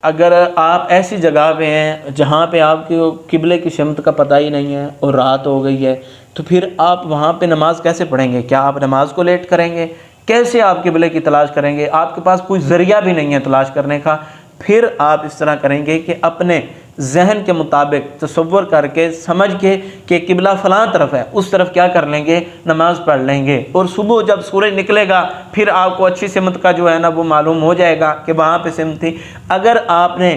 اگر آپ ایسی جگہ پہ ہیں جہاں پہ آپ کو قبلے کی سمت کا پتہ ہی نہیں ہے اور رات ہو گئی ہے، تو پھر آپ وہاں پہ نماز کیسے پڑھیں گے؟ کیا آپ نماز کو لیٹ کریں گے؟ کیسے آپ قبلے کی تلاش کریں گے؟ آپ کے پاس کوئی ذریعہ بھی نہیں ہے تلاش کرنے کا۔ پھر آپ اس طرح کریں گے کہ اپنے ذہن کے مطابق تصور کر کے سمجھ کے کہ قبلہ فلاں طرف ہے، اس طرف کیا کر لیں گے؟ نماز پڑھ لیں گے۔ اور صبح جب سورج نکلے گا پھر آپ کو اچھی سمت کا جو ہے نا وہ معلوم ہو جائے گا کہ وہاں پہ سمت تھی۔ اگر آپ نے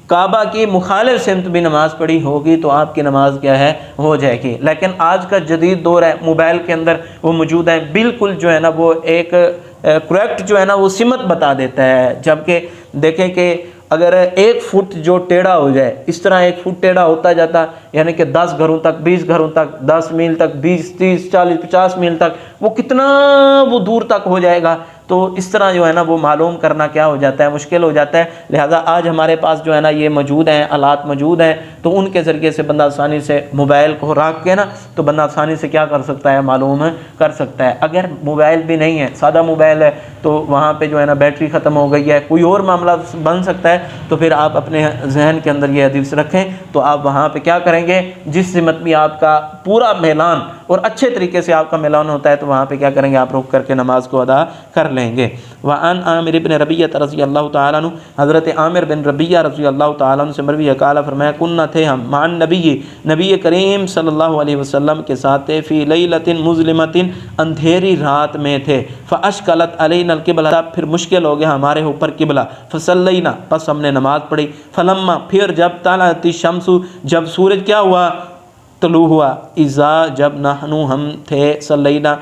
کعبہ کی مخالف سمت بھی نماز پڑھی ہوگی تو آپ کی نماز کیا ہے؟ ہو جائے گی۔ لیکن آج کا جدید دور ہے، موبائل کے اندر وہ موجود ہے، بالکل جو ہے نا وہ ایک کریکٹ جو ہے نا وہ سمت بتا دیتا ہے، جبکہ دیکھیں کہ اگر 1 فٹ جو ٹیڑھا ہو جائے، اس طرح 1 فٹ ٹیڑھا ہوتا جاتا، یعنی کہ 10 گھروں تک، 20 گھروں تک، 10 میل تک، 20 30 40 50 میل تک، وہ کتنا وہ دور تک ہو جائے گا۔ تو اس طرح جو ہے نا وہ معلوم کرنا کیا ہو جاتا ہے؟ مشکل ہو جاتا ہے۔ لہذا آج ہمارے پاس جو ہے نا یہ موجود ہیں، آلات موجود ہیں، تو ان کے ذریعے سے بندہ آسانی سے موبائل کو رکھ کے نا تو بندہ آسانی سے کیا کر سکتا ہے؟ معلوم کر سکتا ہے۔ اگر موبائل بھی نہیں ہے، سادہ موبائل ہے، تو وہاں پہ جو ہے نا بیٹری ختم ہو گئی ہے، کوئی اور معاملہ بن سکتا ہے، تو پھر آپ اپنے ذہن کے اندر یہ حدیث رکھیں تو آپ وہاں پہ کیا کریں گے؟ جس سمت بھی آپ کا پورا میلان اور اچھے طریقے سے آپ کا میلان ہوتا ہے تو وہاں پہ کیا کریں گے؟ آپ رک کر کے نماز کو ادا کر لیں گے۔ وعن عامر بن ربیعہ رضی اللہ تعالیٰ عنہ، حضرت عامر بن ربیعہ رضی اللہ تعالیٰ عنہ سے مروی ہے، قال فرمایا کننا تھے ہم مع نبی کریم صلی اللہ علیہ وسلم کے ساتھ تھے، فی لیلۃ مظلمۃ، اندھیری رات میں تھے، فاشکلت علینا القبلۃ، پھر مشکل ہو گیا ہمارے اوپر قبلہ، فصلینا، پس ہم نے نماز پڑھی، فلما، پھر جب طلعت الشمس، جب سورج کیا ہوا؟ طلوع ہوا، اذا، جب نحنو، ہم تھے، صلینا،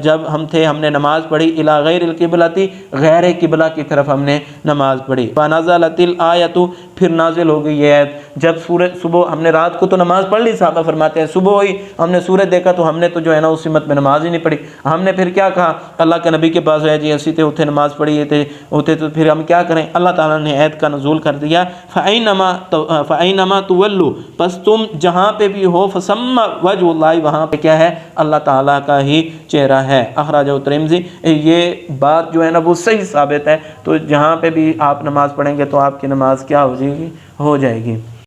جب ہم تھے، ہم نے نماز پڑھی، الی غیر القبلۃ، غیر قبلہ کی طرف ہم نے نماز پڑھی، فنزلت الآیۃ، پھر نازل ہو گئی یہ آیت۔ جب سورج صبح، ہم نے رات کو تو نماز پڑھ لی، صحابہ فرماتے ہیں صبح ہوئی ہم نے سورج دیکھا تو ہم نے تو جو ہے نا اس سمت میں نماز ہی نہیں پڑھی۔ ہم نے پھر کیا کہا؟ اللہ کے نبی کے پاس ہے جی اسی تے اتنے نماز پڑھی ہوتے تو پھر ہم کیا کریں؟ اللہ تعالیٰ نے آیت کا نزول کر دیا، فَأَيْنَمَا تُوَلُّوا، پس تم جہاں پہ بھی ہو، فَثَمَّ وجہ اللہ، وہاں پہ کیا ہے؟ اللہ تعالیٰ کا ہی چہرہ ہے۔ اخرجہ ترمذی، یہ بات جو ہے نا وہ صحیح ثابت ہے۔ تو جہاں پہ بھی آپ نماز پڑھیں گے تو آپ کی نماز کیا ہو جائے گی؟ ہو جائے گی۔